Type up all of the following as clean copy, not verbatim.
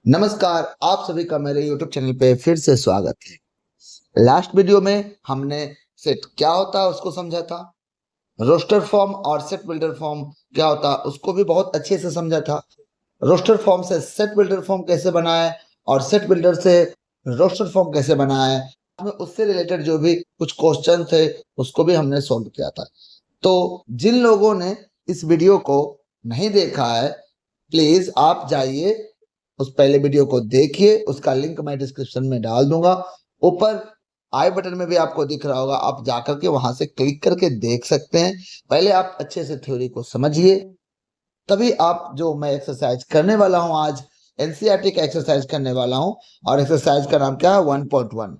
नमस्कार, आप सभी का मेरे YouTube चैनल पे फिर से स्वागत है। लास्ट वीडियो में हमने सेट क्या होता है उसको समझा था। रोस्टर फॉर्म और सेट बिल्डर फॉर्म क्या होता है उसको भी बहुत अच्छे से समझा था। रोस्टर फॉर्म से सेट बिल्डर फॉर्म कैसे बनाए और सेट बिल्डर से रोस्टर फॉर्म कैसे बनाए, उससे रिलेटेड जो भी कुछ क्वेश्चन थे उसको भी हमने सॉल्व किया था। तो जिन लोगों ने इस वीडियो को नहीं देखा है, प्लीज आप जाइए उस पहले वीडियो को देखिए, उसका लिंक मैं डिस्क्रिप्शन में डाल दूंगा। ऊपर आई बटन में भी आपको दिख रहा होगा, आप जाकर के वहां से क्लिक करके देख सकते हैं। पहले आप अच्छे से थ्योरी को समझिए, तभी आप जो मैं एक्सरसाइज करने वाला हूं आज, एनसीईआरटी का एक्सरसाइज करने वाला हूं। और एक्सरसाइज का नाम क्या है? 1.1।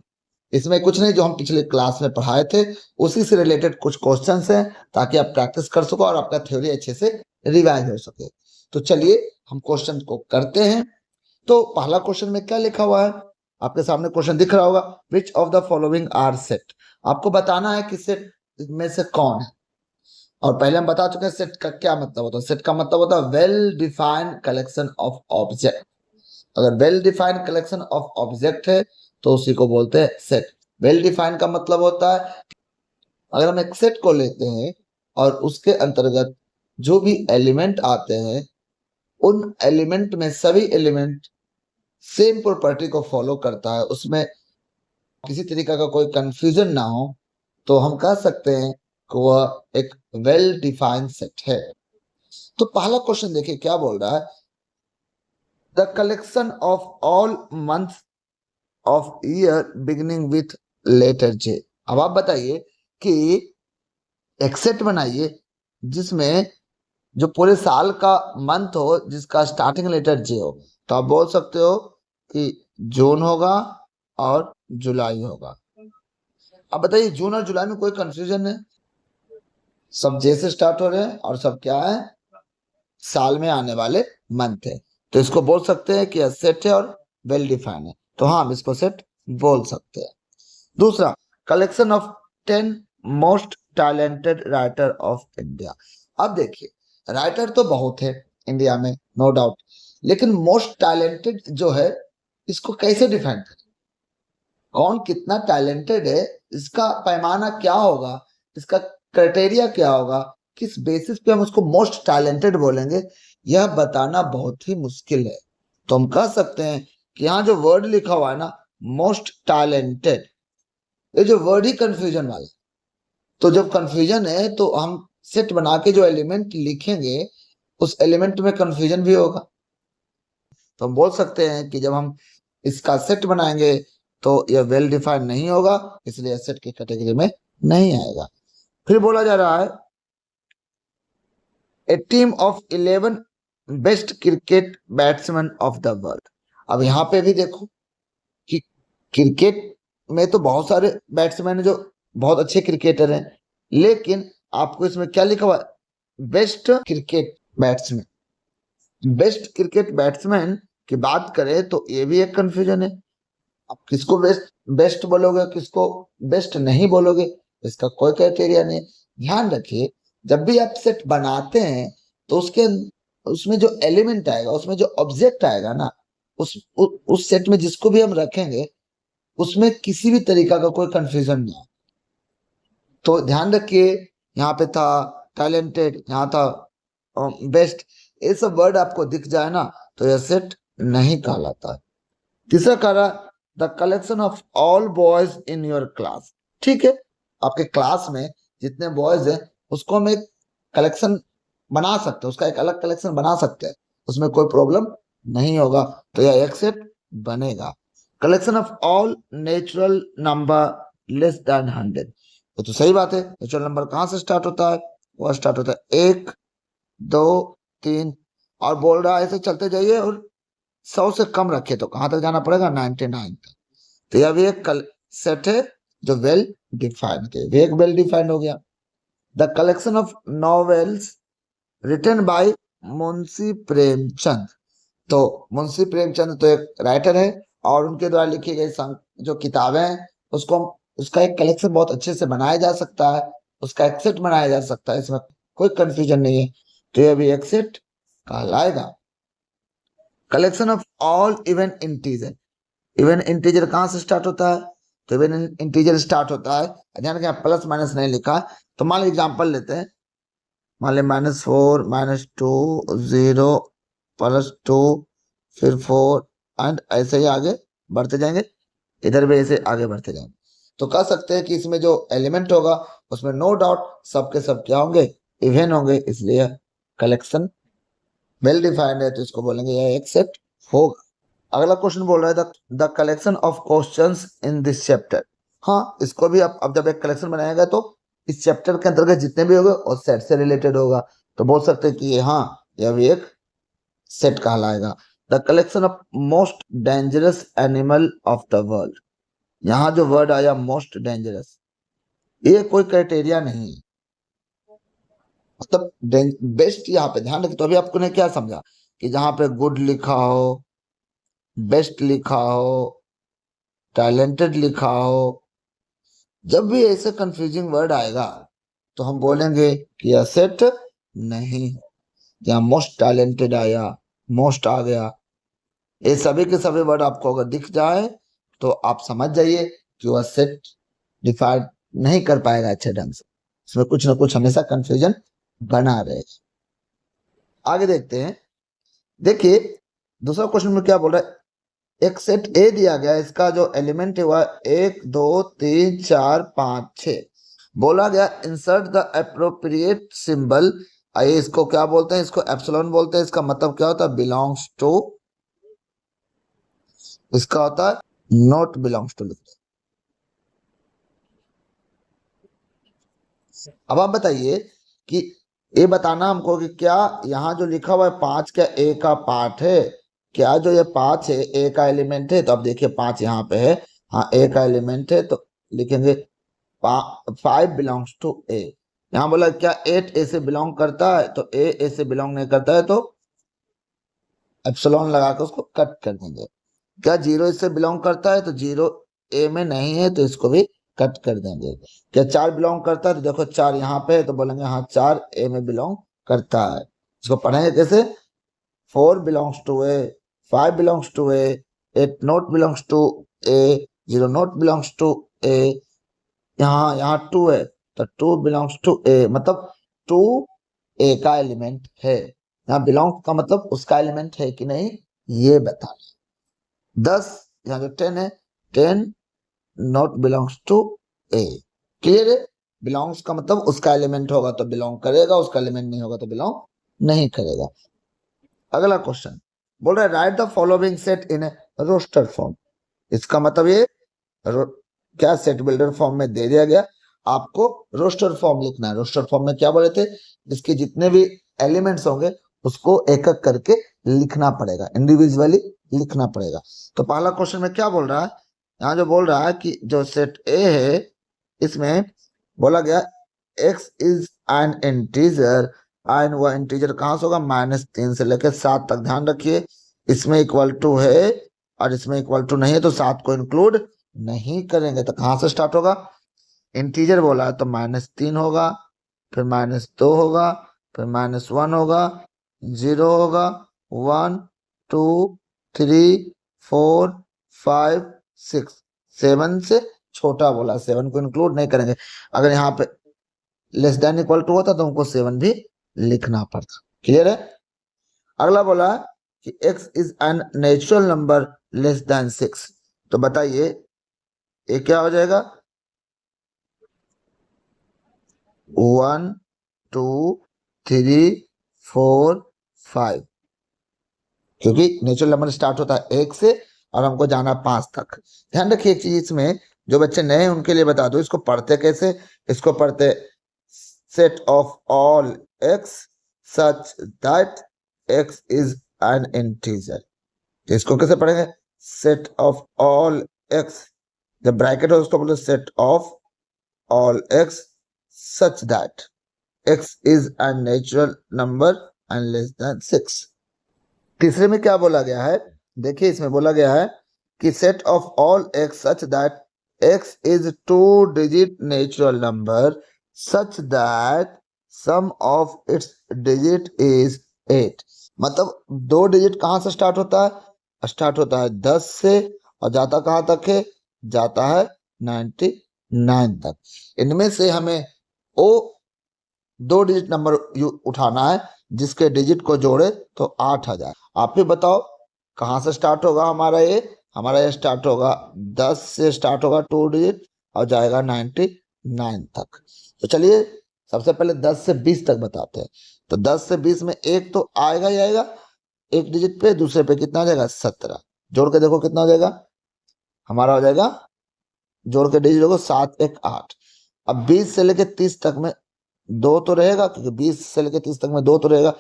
इसमें कुछ नहीं, जो हम पिछले क्लास में पढ़ाए थे उसी से रिलेटेड कुछ क्वेश्चंस हैं, ताकि आप प्रैक्टिस कर सको और आपका थ्योरी अच्छे से रिवाइज हो सके। तो चलिए हम क्वेश्चन को करते हैं। तो पहला क्वेश्चन में क्या लिखा हुआ है? आपके सामने क्वेश्चन दिख रहा होगा, which of the following are set. आपको बताना है कि सेट में से कौन है। और पहले हम बता चुके हैं सेट का क्या मतलब होता है। सेट का मतलब होता है well defined collection of object. अगर well defined collection of object है तो उसी को बोलते हैं सेट। वेल डिफाइंड का मतलब होता है, अगर हम एक सेट को लेते हैं और उसके अंतर्गत जो भी एलिमेंट आते हैं, उन एलिमेंट में सभी एलिमेंट सेम प्रॉपर्टी को फॉलो करता है, उसमें किसी तरीका का कोई कंफ्यूजन ना हो, तो हम कह सकते हैं कि वह एक वेल डिफाइंड सेट है। तो पहला क्वेश्चन देखिए क्या बोल रहा है, the collection of all month of year beginning with letter J. अब आप बताइए कि एक सेट बनाइए जिसमें जो पूरे साल का मंथ हो जिसका स्टार्टिंग लेटर जे हो। तो आप बोल सकते हो कि जून होगा और जुलाई होगा। अब बताइए जून और जुलाई में कोई कंफ्यूजन है? सब जे से स्टार्ट हो रहे हैं और सब क्या है? साल में आने वाले मंथ है। तो इसको बोल सकते हैं कि यह सेट है और वेल डिफाइंड है। तो हाँ, हम इसको सेट बोल सकते हैं। दूसरा, collection of 10 most talented writer of India. अब देखिए राइटर तो बहुत है इंडिया में, नो डाउट, लेकिन मोस्ट टैलेंटेड जो है इसको कैसे डिफाइन करें? कौन कितना टैलेंटेड है, इसका पैमाना क्या होगा, इसका क्राइटेरिया क्या होगा, किस बेसिस पे हम उसको मोस्ट टैलेंटेड बोलेंगे, यह बताना बहुत ही मुश्किल है। तो हम कह सकते हैं कि यहाँ जो वर्ड लिखा हुआ है ना, मोस्ट टैलेंटेड, ये जो वर्ड ही कंफ्यूजन वाला। तो जब कंफ्यूजन है तो हम सेट बना के जो एलिमेंट लिखेंगे उस एलिमेंट में कंफ्यूजन भी होगा। तो हम बोल सकते हैं कि जब हम इसका सेट बनाएंगे तो यह वेल डिफाइंड नहीं होगा, इसलिए सेट की कैटेगरी में नहीं आएगा। फिर बोला जा रहा है a team of 11 best cricket batsman of the world. अब यहाँ पे भी देखो कि क्रिकेट में तो बहुत सारे बैट्समैन जो बहुत अच्छे क्रिकेटर हैं, लेकिन आपको इसमें क्या लिखा हुआ है? Best cricket batsman. Best cricket batsman की बात करें तो ये भी एक कंफ्यूजन है। आप किसको बेस्ट बेस्ट बोलोगे, किसको बेस्ट नहीं बोलोगे, इसका कोई क्राइटेरिया नहीं। ध्यान रखिए, जब भी आप सेट बनाते हैं तो उसमें जो एलिमेंट आएगा, उसमें जो ऑब्जेक्ट आएगा ना, उस सेट में जिसको भी हम रखेंगे उसमें किसी भी तरीका का कोई कंफ्यूजन ना हो। तो ध्यान रखिए, यहाँ पे था टैलेंटेड, यहाँ था बेस्ट, ये सब वर्ड आपको दिख जाए ना तो यह सेट नहीं कहलाता है। तीसरा कह रहा, the collection of all boys in your class. ठीक है, आपके क्लास में जितने बॉयज हैं उसको हम एक कलेक्शन बना सकते हैं, उसका एक अलग कलेक्शन बना सकते हैं, उसमें कोई प्रॉब्लम नहीं होगा। तो यह एक सेट बनेगा। Collection of all natural number less than 100। तो सही बात है, नेचुरल नंबर कहाँ से स्टार्ट होता है? वह स्टार्ट होता है 1, 2, 3, और बोल रहा है ऐसे चलते जाइए और 100 से कम रखे तो कहां तक जाना पड़ेगा? 99 तक। तो यह भी एक सेट है जो वेल डिफाइंड है, एक वेल डिफाइंड हो गया। The collection of novels written by Munshi Premchand. तो मुंशी प्रेमचंद तो एक राइटर है और उनके द्वारा लिखी गई जो किताबें हैं उसको उसका एक कलेक्शन बहुत अच्छे से बनाया जा सकता है, उसका एक सेट बनाया जा सकता है, इसमें कोई कंफ्यूजन नहीं है। तो यह भी एक सेट कहलाएगा। Collection of all even integer, even integer कहां से स्टार्ट होता है? तो इवन इंटीजर स्टार्ट होता है, ध्यान रखें प्लस माइनस नहीं लिखा। तो मान लीजिए एग्जांपल लेते हैं, मान लीजिए -4 -2 0 +2 फिर 4 एंड ऐसे ही आगे बढ़ते जाएंगे, इधर भी ऐसे आगे बढ़ते जाएंगे। तो कह सकते हैं कि इसमें जो एलिमेंट होगा उसमें नो डाउट सबके सब क्या होंगे? इवन होंगे, इसलिए कलेक्शन वेल डिफाइंड है, तो इसको बोलेंगे यह एक सेट होगा। अगला क्वेश्चन बोल रहा है the collection of questions in this chapter. हाँ, इसको भी अब जब एक कलेक्शन बनाएगा तो इस चैप्टर के अंतर्गत जितने भी होंगे और सेट से रिलेटेड होगा, तो बोल सकते हैं कि ये हाँ यह भी एक सेट कहलाएगा। The collection of most dangerous animal of the world, यहाँ जो वर्ड आया मोस्ट डेंजरस, ये कोई क्राइटेरिया नहीं है, मतलब बेस्ट यहाँ पे ध्यान रखें। तो अभी आपको ने क्या समझा कि जहां पे गुड लिखा हो, बेस्ट लिखा हो, टैलेंटेड लिखा हो, जब भी ऐसे कंफ्यूजिंग वर्ड आएगा तो हम बोलेंगे कि यह सेट नहीं है। यहाँ मोस्ट टैलेंटेड आया, मोस्ट आ गया, ये सभी के सभी वर्ड आपको अगर दिख जाए तो आप समझ जाइए कि वह सेट डिफाइन नहीं कर पाएगा अच्छे ढंग से, इसमें कुछ ना कुछ हमेशा कंफ्यूजन बना रहेगा। आगे देखते हैं, देखिए दूसरा क्वेश्चन में क्या बोल रहा है, एक सेट ए दिया गया, इसका जो एलिमेंट है वह 1 2 3 4 5 6, बोला गया इंसर्ट द एप्रोप्रिएट सिंबल। आइए इसको क्या बोलते हैं? इसको एप्सिलॉन बोलते हैं। इसका मतलब क्या होता है? बिलोंग्स टू, इसका होता है नॉट बिलोंग्स टू लिखते हैं। अब आप बताइए कि ये बताना हमको कि क्या यहाँ जो लिखा हुआ है 5 क्या ए का पार्ट है? क्या जो ये 5 है ए का एलिमेंट है? तो अब देखिए 5 यहाँ पे है, हाँ ए का एलिमेंट है, तो लिखेंगे 5 बिलोंग्स टू ए। यहाँ बोला क्या 8 ए से बिलोंग करता है? तो ए से बिलोंग नहीं करता है, तो एप्सिलॉन लगा के उसको कट कर देंगे। क्या 0 इससे बिलोंग करता है? तो 0 ए में नहीं है, तो इसको भी कट कर देंगे। क्या 4 बिलोंग करता है? तो देखो 4 यहाँ पे है, तो बोलेंगे हाँ 4 ए में बिलोंग करता है। इसको पढ़ेंगे कैसे? 4 belongs to A, 5 belongs to A, 8 not belongs to A, 0 not belongs to A, यहाँ 2 है तो 2 बिलोंग्स टू ए, मतलब 2 ए का एलिमेंट है। यहाँ बिलोंग का मतलब उसका एलिमेंट है कि नहीं ये बताना। 10 यहाँ जो 10 है, 10 not belongs to A, clear है? बिलोंग्स का मतलब उसका एलिमेंट होगा तो बिलोंग करेगा, उसका एलिमेंट नहीं होगा तो बिलोंग नहीं करेगा। अगला क्वेश्चन बोल रहा है write the following set in roster form. इसका मतलब ये क्या सेट बिल्डर फॉर्म में दे दिया गया, आपको रोस्टर फॉर्म लिखना है। रोस्टर फॉर्म में क्या बोले थे? इसके जितने भी एलिमेंट्स होंगे उसको एक एक करके लिखना पड़ेगा, इंडिविजुअली लिखना पड़ेगा। तो पहला क्वेश्चन में क्या बोल रहा है? यहाँ जो बोल रहा है कि जो सेट ए है इसमें बोला गया x is an integer, and वह इंटीजर कहां से होगा? -3 से लेकर 7 तक। ध्यान रखिए इसमें इक्वल टू है और इसमें इक्वल टू नहीं है, तो 7 को इंक्लूड नहीं करेंगे। तो कहां से स्टार्ट होगा? इंटीजर बोला है तो -3 होगा, फिर -2 होगा, फिर -1 होगा, 0 होगा, 1 2 3 4 5 6, 7 से छोटा बोला, 7 को इंक्लूड नहीं करेंगे। अगर यहाँ पे लेस देन इक्वल टू होता तो हमको 7 भी लिखना पड़ता। क्लियर है? अगला बोला कि x is an natural number less than 6, तो बताइए ये क्या हो जाएगा? 1 2 3 4 5, क्योंकि नेचुरल नंबर स्टार्ट होता है 1 से और हमको जाना 5 तक। ध्यान रखिए एक चीज, इसमें जो बच्चे नए हैं उनके लिए बता दो, इसको पढ़ते कैसे? इसको पढ़ते set of all x such that x is an integer. इसको कैसे पढ़ेंगे? सेट ऑफ ऑल x, जब ब्रैकेट हो उसको बोलते set of all x such that x is an natural number and less than 6। तीसरे में क्या बोला गया है? देखिए इसमें बोला गया है कि set of all x such that x is 2 digit natural number such that sum of its digit is 8। मतलब 2 डिजिट कहाँ से स्टार्ट होता है? स्टार्ट होता है 10 से और जाता कहाँ तक है? जाता है 99 तक। इनमें से हमें वो 2 डिजिट नंबर उठाना है जिसके डिजिट को जोड़े तो 8 आ जाए। आप ही बताओ कहाँ से स्टार्ट होगा हमारा ये? हमारा ये स्टार्ट होगा 10 से, स्टार्ट होगा 2 डिजिट और जाएगा 99 तक। तो चलिए सबसे पहले 10 से 20 तक बताते हैं। तो 10 से 20 में एक तो आएगा ही आएगा एक डिजिट पे, दूसरे पे कितना आ जाएगा? 17। जोड़ के देखो कितना हो जाएगा हमारा? हो जाएगा, जोड़ के डिजिट को 7 1 8। अब 20 से लेके 30 तक में दो तो रहेगा, क्योंकि 20 से लेके 30 तक में दो तो रहेगा।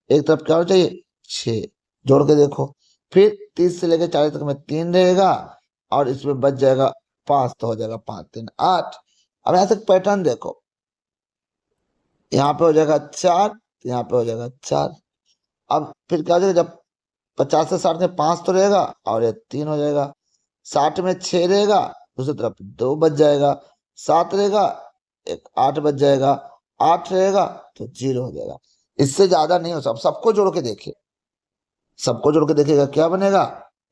एक तरफ क्या होना चाहिए? 6। जोड़ के देखो। फिर 30 से लेके 40 तक में 3 रहेगा और इसमें बच जाएगा 5, तो हो जाएगा 5 3 8। अब यहाँ से पैटर्न देखो, यहाँ पे हो जाएगा 4, यहाँ पे हो जाएगा 4। अब फिर क्या हो जाएगा? जब 50 से 60 में 5 तो रहेगा और ये 3 हो जाएगा। 60 में 6 रहेगा, दूसरी तरफ 2 बच जाएगा। 7 रहेगा, एक 8 बच जाएगा। 8 रहेगा तो 0 हो जाएगा। इससे ज्यादा नहीं हो। सबको जोड़ के देखिए, सबको जोड़ के देखिएगा क्या बनेगा?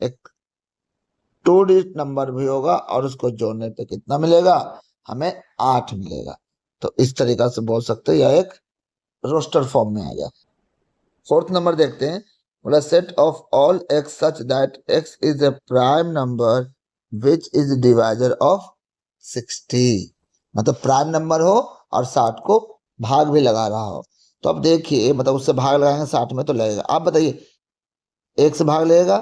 एक 2 डिजिट नंबर भी होगा और उसको जोड़ने पे कितना मिलेगा? हमें 8 मिलेगा। तो इस तरीका से बोल सकते हैं यह एक रोस्टर फॉर्म में आ गया। फोर्थ नंबर देखते हैं। बोला set of all x such that x is A prime number which is divisor of 60। मतलब प्राइम नंबर हो और 60 को भाग भी लगा रहा हो। तो अब देखिए, मतलब उससे भाग लगाएंगे 60 में तो लगेगा। आप बताइए, एक से भाग लगेगा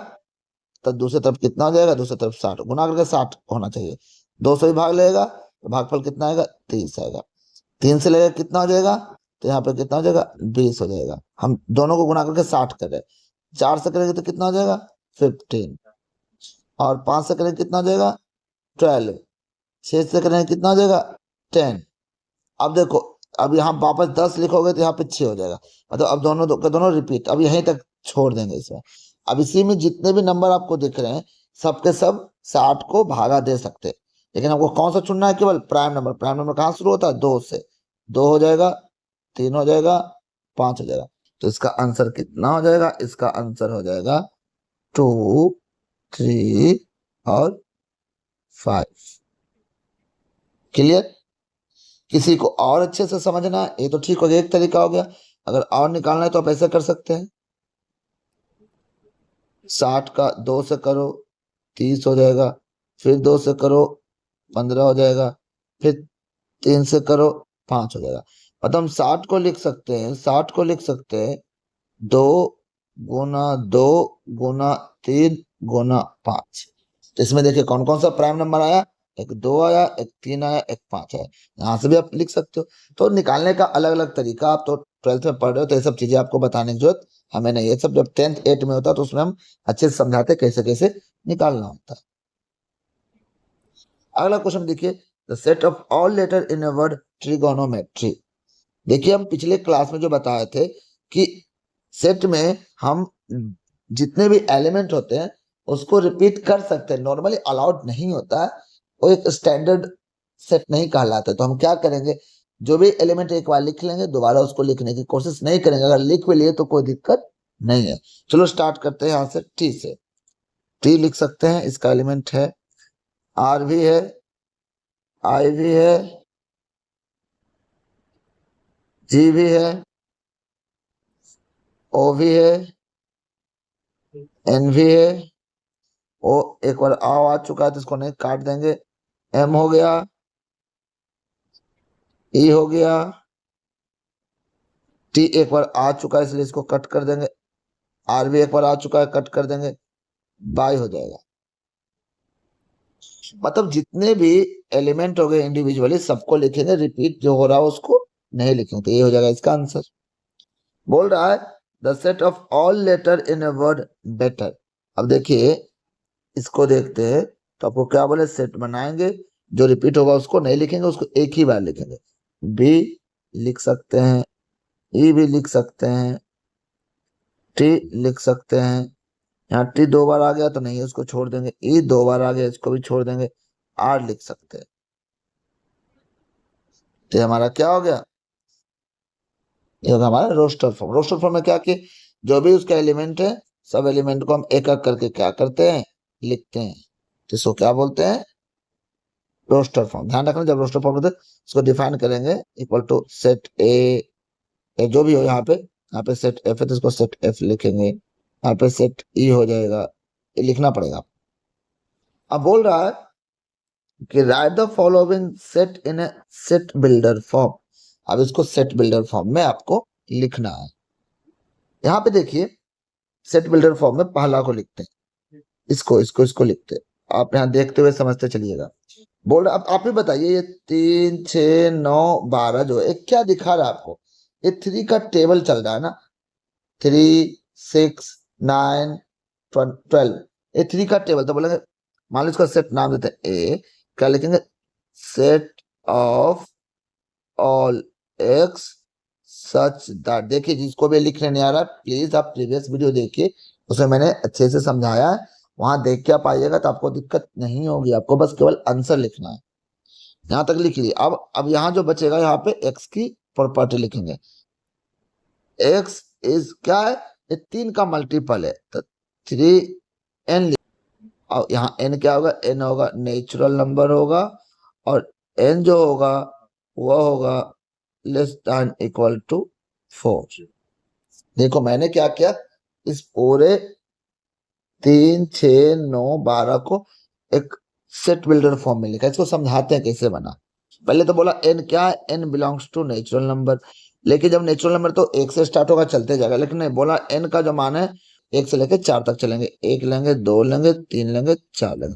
तो दूसरी तरफ कितना हो जाएगा? दूसरी तरफ 60 गुना करके 60 होना चाहिए। 2 से भी भाग लगेगा तो भागफल कितना आएगा? 30 आएगा। 3 से लगेगा कितना हो जाएगा? तो यहाँ पे कितना हो जाएगा? 20 हो जाएगा। हम दोनों को गुना करके 60 कर रहे हैं। 4 से करेंगे तो कितना हो जाएगा? 15। और 5 से करेंगे कितना हो जाएगा? 12। 6 से करेंगे कितना हो जाएगा? 10। अब देखो, अब यहाँ वापस 10 लिखोगे तो यहाँ पे 6 हो जाएगा। मतलब अब दोनों के दोनों रिपीट, अब यहीं तक छोड़ देंगे इसमें। अब इसी में जितने भी नंबर आपको दिख रहे हैं सबके सब 60 को भागा दे सकते हैं, लेकिन हमको कौन सा चुनना है? केवल प्राइम नंबर। प्राइम नंबर कहाँ शुरू होता है? 2 से। 2 हो जाएगा, 3 हो जाएगा, 5 हो जाएगा। तो इसका आंसर कितना हो जाएगा? इसका आंसर हो जाएगा 2 3 और 5। क्लियर? किसी को और अच्छे से समझना है ये तो ठीक हो गया, एक तरीका हो गया। अगर और निकालना है तो आप ऐसे कर सकते हैं। 60 का 2 से करो 30 हो जाएगा, फिर 2 से करो 15 हो जाएगा, फिर 3 से करो 5 हो जाएगा। मतलब हम 60 को लिख सकते हैं, 60 को लिख सकते हैं 2 गुना 2 गुना 3 गुना 5। तो इसमें देखिए कौन कौन सा प्राइम नंबर आया? एक 2 आया, एक 3 आया, एक 5 आया। यहाँ से भी आप लिख सकते हो। तो निकालने का अलग अलग तरीका, आप तो 12th में पढ़ रहे हो तो ये सब चीजें आपको बताने की जरूरत हमें नहीं। ये सब जब 10th 8 में होता है तो उसमें हम अच्छे से समझाते कैसे कैसे निकालना होता है। अगला क्वेश्चन देखिए, the set of all letter in a word trigonometry. देखिए हम पिछले क्लास में जो बताए थे कि सेट में हम जितने भी एलिमेंट होते हैं उसको रिपीट कर सकते हैं, नॉर्मली अलाउड नहीं होता है, वो एक स्टैंडर्ड सेट नहीं कहलाता। तो हम क्या करेंगे, जो भी एलिमेंट एक बार लिख लेंगे, दोबारा उसको लिखने की कोशिश नहीं करेंगे। अगर लिख भी लिए तो कोई दिक्कत नहीं है। चलो स्टार्ट करते हैं यहाँ से टी से। टी लिख सकते हैं, इसका एलिमेंट है आर भी है, आई भी है, जी भी है, ओ भी है, एन भी है। ओ एक बार आओ आ चुका है तो इसको नहीं काट देंगे। एम हो गया, ई हो गया, टी एक बार आ चुका है इसलिए इसको कट कर देंगे। आर भी एक बार आ चुका है, कट कर देंगे, बाई हो जाएगा। मतलब जितने भी एलिमेंट हो गए इंडिविजुअली सबको लिखेंगे, रिपीट जो हो रहा है उसको नहीं लिखेंगे। तो ये हो जाएगा इसका आंसर। बोल रहा है the set of all letter in a word better. अब देखिए इसको देखते हैं। तो आपको क्या बोले, सेट बनाएंगे, जो रिपीट होगा उसको नहीं लिखेंगे, उसको एक ही बार लिखेंगे। बी लिख सकते हैं, ई भी लिख सकते हैं, टी लिख सकते हैं। यहाँ टी 2 बार आ गया तो नहीं, उसको छोड़ देंगे। ई 2 बार आ गया, इसको भी छोड़ देंगे। आर लिख सकते हैं। तो हमारा क्या हो गया, ये होगा हमारा रोस्टर फॉर्म। रोस्टर फॉर्म में क्या कि जो भी उसका एलिमेंट है सब एलिमेंट को हम एक एक करके क्या करते हैं, लिखते हैं, तो इसको क्या बोलते हैं, रोस्टर फॉर्म। ध्यान रखना जब रोस्टर फॉर्म होते हैं इसको डिफाइन करेंगे इक्वल टू सेट ए जो भी हो, यहाँ पे सेट एफ है तो इसको सेट एफ लिखेंगे, यहाँ पे सेट ई हो जाएगा, ये लिखना पड़ेगा। अब बोल रहा है कि right the following set in A set builder form. अब इसको सेट बिल्डर फॉर्म में आपको लिखना है। यहाँ पे देखिए सेट बिल्डर फॉर्म में पहला को लिखते हैं, इसको लिखते हैं। आप यहाँ देखते हुए समझते चलिएगा। बोल रहा अब आप ही बताइए, ये 3 6 9 12 जो है क्या दिखा रहा है आपको, ये 3 का टेबल चल रहा है ना, 3 6 9 12, ये 3 का टेबल। तो बोलेंगे मान लो इसका सेट नाम देते हैं ए, क्या लिखेंगे, set of all x such that. देखिए जिसको भी लिखने नहीं आ रहा प्लीज आप प्रीवियस वीडियो देखिए, उसमें मैंने अच्छे से समझाया है, वहां देख के आप आइएगा तो आपको दिक्कत नहीं होगी, आपको बस केवल आंसर लिखना है। यहां तक लिख लिए। अब यहाँ जो बचेगा यहाँ पे एक्स की प्रॉपर्टी लिखेंगे। एक्स इज क्या है, ये 3 का मल्टीपल है तो 3n। और यहाँ n क्या होगा, n होगा नेचुरल नंबर होगा, और n जो होगा वह होगा लेस देन इक्वल टू 4। देखो मैंने क्या किया, इस पूरे 3 6 9 12 को एक सेट बिल्डर फॉर्म में लिखा। इसको समझाते हैं कैसे बना। पहले तो बोला n क्या है, n belongs to natural number, लेकिन जब नेचुरल नंबर तो 1 से स्टार्ट होगा चलते जाएगा, लेकिन नहीं बोला n का जो मान है 1 से लेकर 4 तक चलेंगे, 1 लेंगे 2 लेंगे 3 लेंगे 4 लेंगे।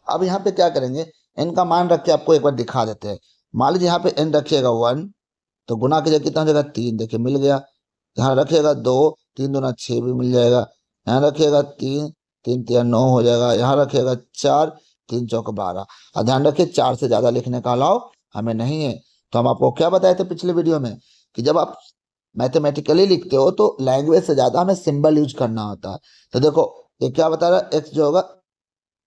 अब यहाँ पे क्या करेंगे, n का मान रख के आपको एक बार दिखा देते हैं। मान लीजिए यहाँ पे n रखिएगा 1, तो गुना कीजिए कितना हो जाएगा 3, देखिए मिल गया। यहाँ रखिएगा 2, 3 दूना 6 भी मिल जाएगा। यहाँ रखिएगा 3, 3 तिया 9 हो जाएगा। यहाँ रखिएगा 4, 3 चौक 12। और ध्यान रखिए 4 से ज्यादा लिखने का अलाउ हमें नहीं है। तो हम आपको क्या बताए थे पिछले वीडियो में कि जब आप मैथमेटिकली लिखते हो तो लैंग्वेज से ज्यादा हमें सिंबल यूज करना होता है। तो देखो ये क्या बता रहा है, एक्स जो होगा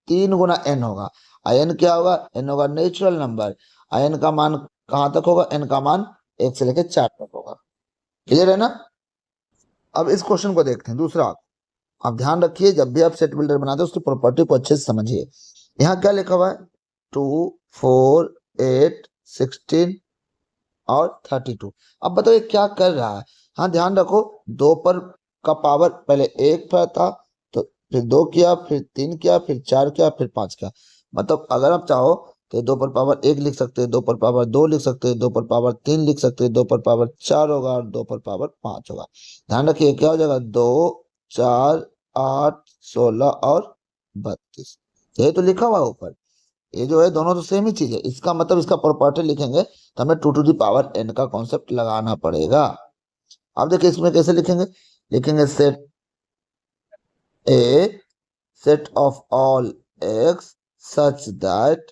3 गुना n होगा, एन क्या होगा, n होगा नेचुरल नंबर, एन का मान कहाँ तक होगा, n का मान 1 से लेकर 4 तक होगा। क्लियर है ना। अब इस क्वेश्चन को देखते हैं दूसरा। आप ध्यान रखिए जब भी आप सेट बिल्डर बनाते हैं उसकी प्रॉपर्टी को अच्छे से समझिए। यहाँ क्या लिखा हुआ है, 2 4 8 16 और 32। अब बताओ ये क्या कर रहा है। हाँ ध्यान रखो, 2 पर का पावर पहले 1 पर था, तो फिर 2 किया, फिर 3 किया, फिर 4 किया, फिर 5 किया। मतलब अगर आप चाहो तो 2 पर पावर 1 लिख सकते हैं, 2 पर पावर 2 लिख सकते हैं, 2 पर पावर 3 लिख सकते हैं, 2 पर पावर 4 होगा और 2 पर पावर 5 होगा। ध्यान रखिए क्या हो जाएगा, 2 4 8 16 और 32। ये तो लिखा हुआ है ऊपर, ये जो है दोनों तो सेम ही चीज है। इसका मतलब इसका प्रॉपर्टी लिखेंगे तो हमें 2 टू द पावर n का कॉन्सेप्ट लगाना पड़ेगा। अब देखिए इसमें कैसे लिखेंगे, लिखेंगे set A set of all x such that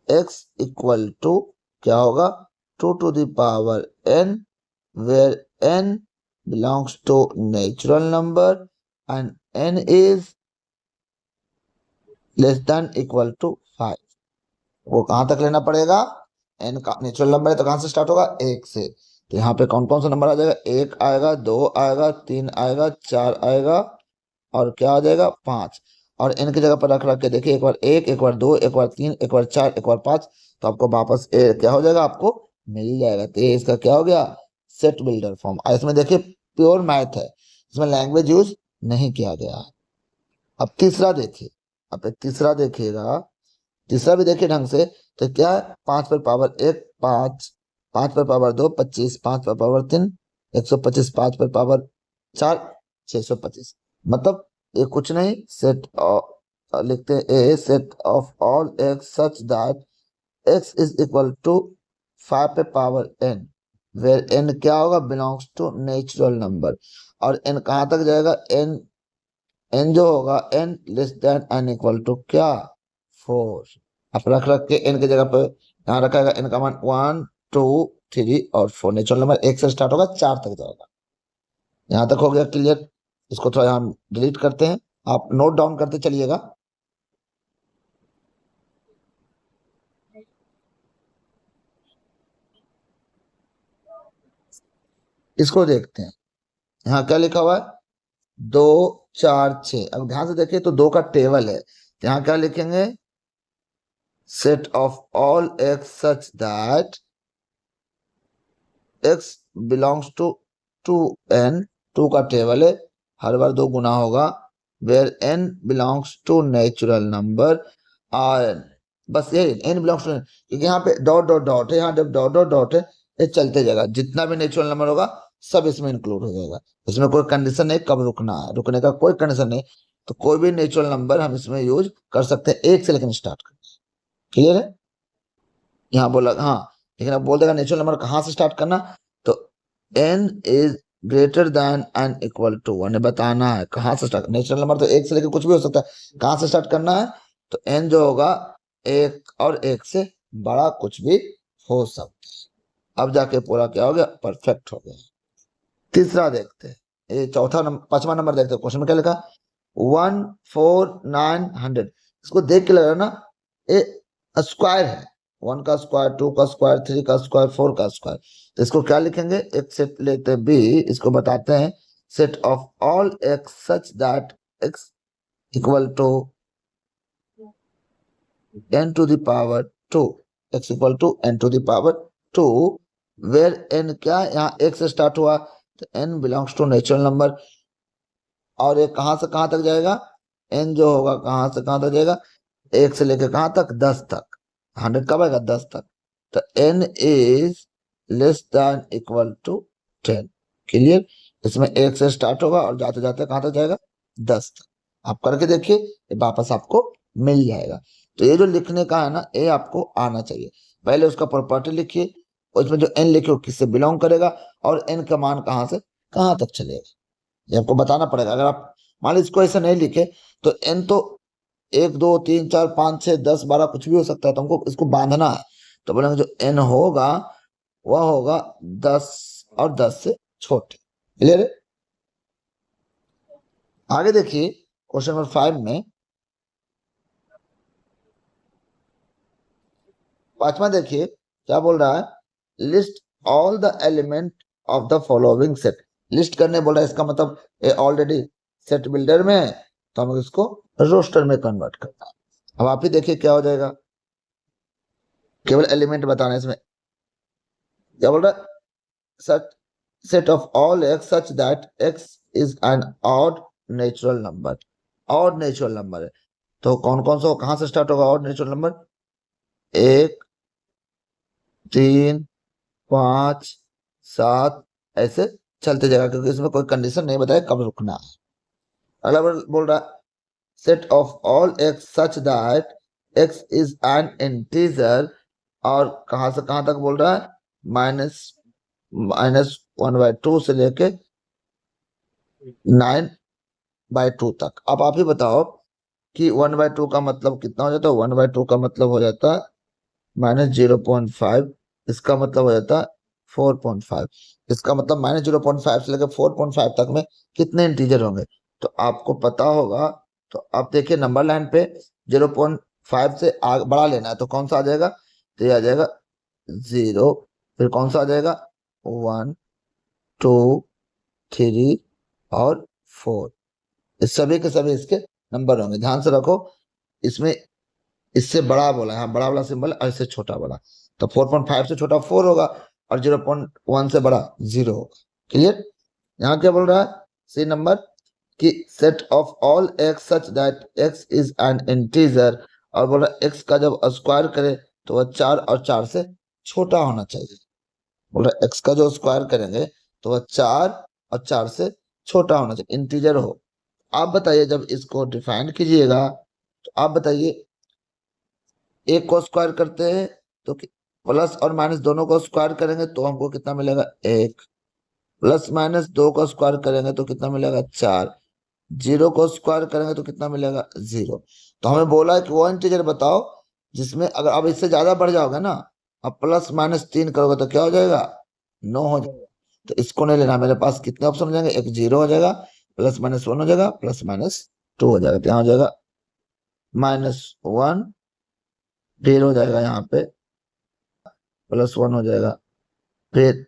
x equal to क्या होगा, 2 to the power n, where n belongs to natural number and n is less than equal to 5। वो कहां तक लेना पड़ेगा, एन का नेचुरल नंबर है तो कहां से स्टार्ट होगा, 1 से। तो यहाँ पे कौन कौन सा नंबर आ जाएगा, 1 आएगा, 2 आएगा, 3 आएगा, 4 आएगा और क्या आ जाएगा 5। और एन की जगह पर रख रख के देखिए, एक बार 1, एक बार 2, एक बार 3, एक बार 4, एक बार 5, तो आपको वापस क्या हो जाएगा, आपको मिल जाएगा। तो ये इसका क्या हो गया, सेट बिल्डर फॉर्म। और इसमें देखिए प्योर मैथ है, इसमें लैंग्वेज यूज नहीं किया गया है। अब तीसरा देखिए, अब तीसरा देखिएगा, तीसरा भी देखिए ढंग से। तो क्या है, 5 पर पावर 1 5, 5 पर पावर 2 25, 5 पर पावर 3 125, 5 पर पावर 4 625। मतलब ये कुछ नहीं, सेट लिखते हैं a set of all x such that x is equal to 5 पे पावर n, वेर n क्या होगा, बिलोंग्स टू नेचुरल नंबर। और n कहां तक जाएगा, n जो होगा n less than n equal to क्या, 4। आप रख रख के n की जगह पे यहाँ रखेगा n का मान 1 2 3 और 4। नेचुरल नंबर 1 से स्टार्ट होगा 4 तक जाएगा। यहाँ तक हो गया क्लियर। इसको थोड़ा हम डिलीट करते हैं, आप नोट डाउन करते चलिएगा। इसको देखते हैं। यहाँ क्या लिखा हुआ है, 2 4 6। अब ध्यान से देखिए तो 2 का टेबल है, यहाँ क्या लिखेंगे, set of all x such that x belongs to N. 2 का टेबल है, हर बार 2 गुना होगा, where N belongs to natural number are N. बस ये एन बिलोंग्स टू, क्योंकि यहाँ पे डॉट डॉट डॉट है, यहाँ जब डॉट डॉट डॉट है ये चलते जाएगा, जितना भी नेचुरल नंबर होगा सब इसमें इंक्लूड हो जाएगा। इसमें कोई कंडीशन नहीं कब रुकना है, रुकने का कोई कंडीशन नहीं। तो कोई भी नेचुरल नंबर हम इसमें यूज कर सकते हैं, 1 से लेकिन स्टार्ट करना। क्लियर है? यहाँ बोला हाँ, लेकिन अब बोल देगा नेचुरल नंबर कहाँ से स्टार्ट करना, तो n is greater than and equal to 1 बताना है कहाँ से स्टार्ट। नेचुरल नंबर तो 1 से लेकर कुछ भी हो सकता है, कहाँ से स्टार्ट करना है, तो n जो होगा 1 और 1 से बड़ा कुछ भी हो सकता है। अब जाके पूरा क्या हो गया, परफेक्ट हो गया। तीसरा देखते हैं, ये चौथा नंबर, 5वां नंबर देखते हैं। क्वेश्चन में क्या लिखा, 1 4 9 100। इसको देख के लग रहा है ना ये स्क्वायर है, 1 का स्क्वायर, 2 का स्क्वायर, 3 का स्क्वायर, 4 का स्क्वायर। तो इसको क्या लिखेंगे, एक सेट लेते हैं बी, इसको बताते हैं set of all x such that x equal to n to the power 2, x equal to n to the power 2, where n क्या, यहाँ x से स्टार्ट हुआ तो n belongs to natural number, और ये कहां से कहां तक जाएगा, n जो होगा कहां से कहां तक जाएगा, 1 से लेकर कहां तक, 10 तक। 100 कब आएगा, 10 तक। तो n is less than equal to 10। Clear? इसमें 1 से स्टार्ट होगा और जाते जाते कहां तक जाएगा, 10 तक। आप करके देखिए, ये वापस आपको मिल जाएगा। तो ये जो लिखने का है ना, ये आपको आना चाहिए। पहले उसका प्रॉपर्टी लिखिए, उसमें जो n लिखे वो किससे बिलोंग करेगा, और n का मान कहां से कहां तक चलेगा, ये आपको बताना पड़ेगा। अगर आप मान लीजिए इसको ऐसा नहीं लिखे तो n तो 1 2 3 4 5 6 10 12 कुछ भी हो सकता है, तो हमको इसको बांधना है। तो बोलेंगे जो n होगा वह होगा 10 और 10 से छोटे। क्लियर है? आगे देखिए क्वेश्चन नंबर 5 में, 5वां देखिए क्या बोल रहा है, list all the element of the following set. List करने बोल रहा है, इसका मतलब ये ऑलरेडी सेट बिल्डर में है, तो हमें इसको रोस्टर में कन्वर्ट करना है। अब आप ही देखिए क्या हो जाएगा, केवल एलिमेंट बताना है। इसमें क्या बोल रहा है, such set of all x such that x is an odd natural number. Odd natural number है, तो कौन कौन सा कहां से स्टार्ट होगा ऑड नेचुरल नंबर, 1 3 5 7 ऐसे चलते जाएगा, क्योंकि इसमें कोई कंडीशन नहीं बताया कब रुकना है। अगला बोल रहा है set of all x such that x is N integer, और कहां से कहां तक बोल रहा है, -1/2 से लेके 9/2 तक। अब आप ही बताओ कि 1/2 का मतलब कितना हो जाता है, 1/2 का मतलब हो जाता है -0.5, इसका मतलब हो जाता है 4.5। इसका मतलब -0.5 से लेकर 4.5 तक में कितने इंटीजर होंगे, तो आपको पता होगा। तो आप देखिए नंबर लाइन पे 0.5 से बड़ा लेना है, तो कौन सा आ जाएगा, तो ये आ जाएगा 0, फिर कौन सा आ जाएगा 1 2 3 और 4। इस सभी के सभी इसके नंबर होंगे, ध्यान से रखो। इसमें इससे बड़ा बोला है, हाँ बड़ा वाला सिंबल, और इससे छोटा वाला, तो 4.5 से छोटा 4 होगा और 0.1 से बड़ा 0 होगा। क्लियर? यहाँ क्या बोल रहा है, सी नंबर कि set of all x such that x is N integer, और बोल रहा है एक्स का जब स्क्वायर करे तो वह 4 और 4 से छोटा होना चाहिए। बोल रहा है एक्स का जो स्क्वायर करेंगे तो वह 4 और 4 से छोटा होना चाहिए, इंटीजर हो। आप बताइए जब इसको डिफाइन कीजिएगा, तो आप बताइए 1 को स्क्वायर करते हैं तो प्लस और माइनस दोनों को स्क्वायर करेंगे तो हमको कितना मिलेगा, 1, प्लस माइनस 2 को स्क्वायर करेंगे तो कितना मिलेगा, 4, 0 को स्क्वायर करेंगे तो कितना मिलेगा, 0। तो हमें बोला है कि वो इंटीजर बताओ जिसमें अगर अब इससे ज्यादा बढ़ जाओगे ना, अब +-3 करोगे तो क्या हो जाएगा, 9 हो जाएगा। तो इसको नहीं लेना, मेरे पास कितने ऑप्शन हो जाएंगे, एक 0 हो जाएगा, +-1 हो जाएगा, +-2 हो जाएगा, तो यहाँ हो जाएगा -1, ढेर हो जाएगा, यहाँ पे +1 हो जाएगा, फिर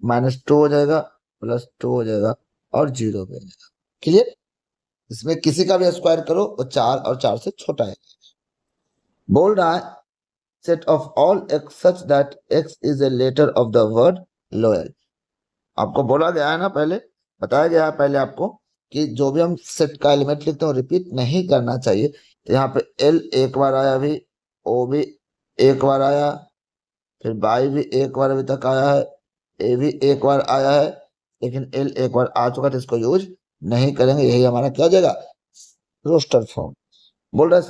-2 हो जाएगा, +2 हो जाएगा और 0 भी हो जाएगा। क्लियर? इसमें किसी का भी स्क्वायर करो वो 4 और 4 से छोटा है। बोल रहा है set of all x such that x is a letter of the word loyal. आपको बोला गया है ना, पहले बताया गया है पहले आपको कि जो भी हम सेट का एलिमेंट लिखते हैं रिपीट नहीं करना चाहिए। तो यहाँ पे एल एक बार आया, अभी ओ भी एक बार आया, फिर बाई भी एक बार अभी तक आया है, ए भी एक बार आया है, लेकिन एल एक बार आ चुका तो इसको यूज नहीं करेंगे। यही हमारा क्या हो जाएगा, रोस्टर फॉर्म। बोल रहा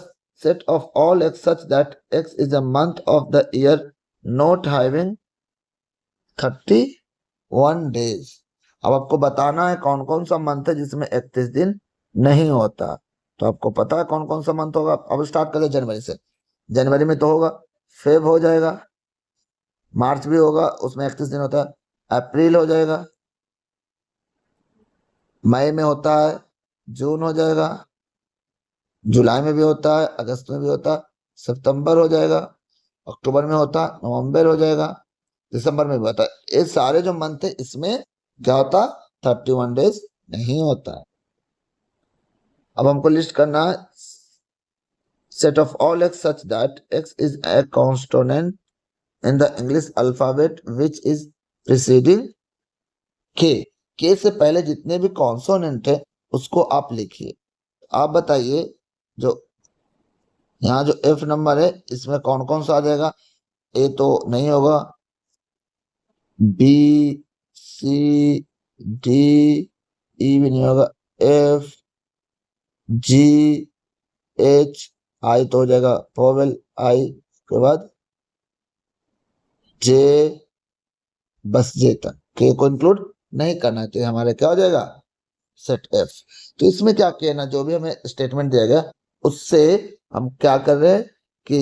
set of all x such that x is a month of the year not having 31 days. अब आपको बताना है कौन कौन सा मंथ है जिसमें 31 दिन नहीं होता। तो आपको पता है कौन कौन सा मंथ होगा। अब स्टार्ट करते जनवरी से। जनवरी में तो होगा, फेब हो जाएगा, मार्च भी होगा, उसमें 31 दिन होता है, अप्रैल हो जाएगा, मई में होता है, जून हो जाएगा, जुलाई में भी होता है, अगस्त में भी होता है, सितंबर हो जाएगा, अक्टूबर में होता है, नवंबर हो जाएगा, दिसंबर में भी होता है। ये सारे जो मंथ है इसमें क्या होता है, 31 डेज नहीं होता है। अब हमको लिस्ट करना है set of all x such that x is a consonant in the English alphabet which is preceding K से पहले जितने भी कॉन्सोनेंट है उसको आप लिखिए। आप बताइए जो यहाँ जो एफ नंबर है इसमें कौन कौन सा आ जाएगा। ए तो नहीं होगा, बी सी डी ई भी नहीं होगा, एफ जी एच आई तो हो जाएगा वोवेल आई के बाद जे, बस जे तक, के को इंक्लूड नहीं करना है। तो हमारे क्या हो जाएगा, सेट एफ। तो इसमें क्या किया ना, जो भी हमें स्टेटमेंट दिया गया उससे हम क्या कर रहे हैं कि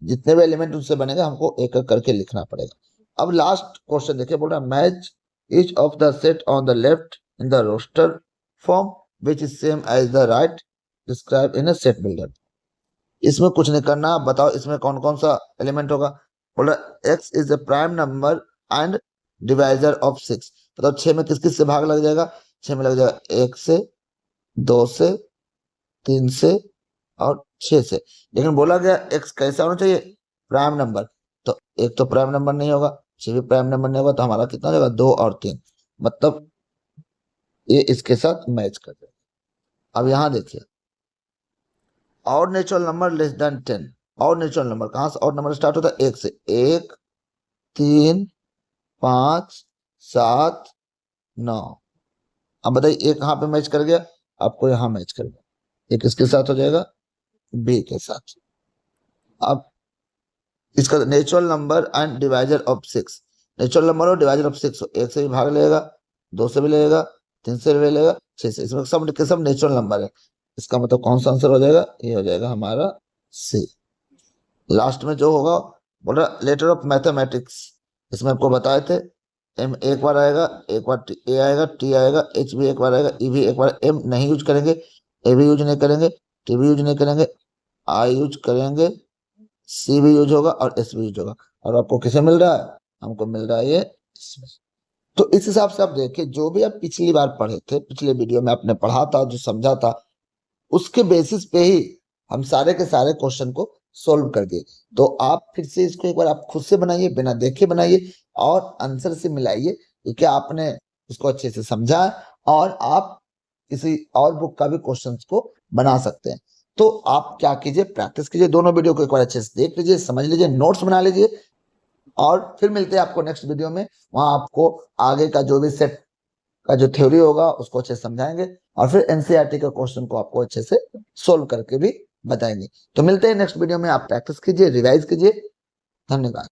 जितने भी एलिमेंट उससे बनेगा हमको एक एक करके लिखना पड़ेगा। अब लास्ट क्वेश्चन देखिए, बोल रहा है match each of the set on the left in the roster form which is same as the right describe in a set builder. इसमें कुछ नहीं करना, बताओ इसमें कौन कौन सा एलिमेंट होगा। बोल रहा x is the prime number and divisor of 6। बताओ 6 में किस किस से भाग लग जाएगा, 6 में लग जाएगा 1 से, 2 से, 3 से और 6 से। लेकिन बोला गया एक्स कैसा होना चाहिए, प्राइम नंबर। तो एक तो प्राइम नंबर नहीं होगा, 6 भी प्राइम नंबर नहीं होगा, तो हमारा कितना हो जाएगा 2 और 3, मतलब ये इसके साथ मैच कर जाएगा। अब यहाँ देखिए और नेचुरल नंबर लेस देन 10। और नेचुरल नंबर कहां से और नंबर स्टार्ट होता है, 1 से, 1 3 5 7 9। अब बताइए ये कहां पे मैच कर गया, आपको यहां मैच कर गया, ये किसके साथ हो जाएगा, बी के साथ। अब इसका natural number and divisor of 6, natural number और डिवाइजर ऑफ 6, 1 से भी भाग लेगा, 2 से भी लेगा, 3 से भी लेगा, 6 से। इसमें सब के सब नेचुरल नंबर है। इसका मतलब कौन सा आंसर हो जाएगा, ये हो जाएगा हमारा सी। लास्ट में जो होगा बोल रहा लेटर ऑफ मैथमेटिक्स, इसमें आपको बताए थे एम एक बार आएगा, एक बार ए आएगा, टी आएगा, एच भी एक बार आएगा, ई भी एक बार। एम नहीं यूज करेंगे, ए भी यूज नहीं करेंगे, टी भी यूज नहीं करेंगे, आई यूज करेंगे, सी भी यूज होगा और एस भी यूज होगा। और आपको किसे मिल रहा है, हमको मिल रहा है ये इसमें। तो इस हिसाब से आप देखिए जो भी आप पिछली बार पढ़े थे, पिछले वीडियो में आपने पढ़ा था, जो समझा था, उसके बेसिस पे ही हम सारे के सारे क्वेश्चन को सोल्व कर दिए। तो आप फिर से इसको एक बार आप खुद से बनाइए, बिना देखे बनाइए और आंसर से मिलाइए कि क्या आपने उसको अच्छे से समझा है, और आप किसी और बुक का भी क्वेश्चंस को बना सकते हैं। तो आप क्या कीजिए, प्रैक्टिस कीजिए, दोनों वीडियो को एक बार अच्छे से देख लीजिए, समझ लीजिए, नोट्स बना लीजिए, और फिर मिलते हैं आपको नेक्स्ट वीडियो में। वहां आपको आगे का जो भी सेट का जो थ्योरी होगा उसको अच्छे से समझाएंगे, और फिर एनसीईआरटी के क्वेश्चन को आपको अच्छे से सोल्व करके भी बताएंगे। तो मिलते हैं नेक्स्ट वीडियो में, आप प्रैक्टिस कीजिए, रिवाइज कीजिए। धन्यवाद।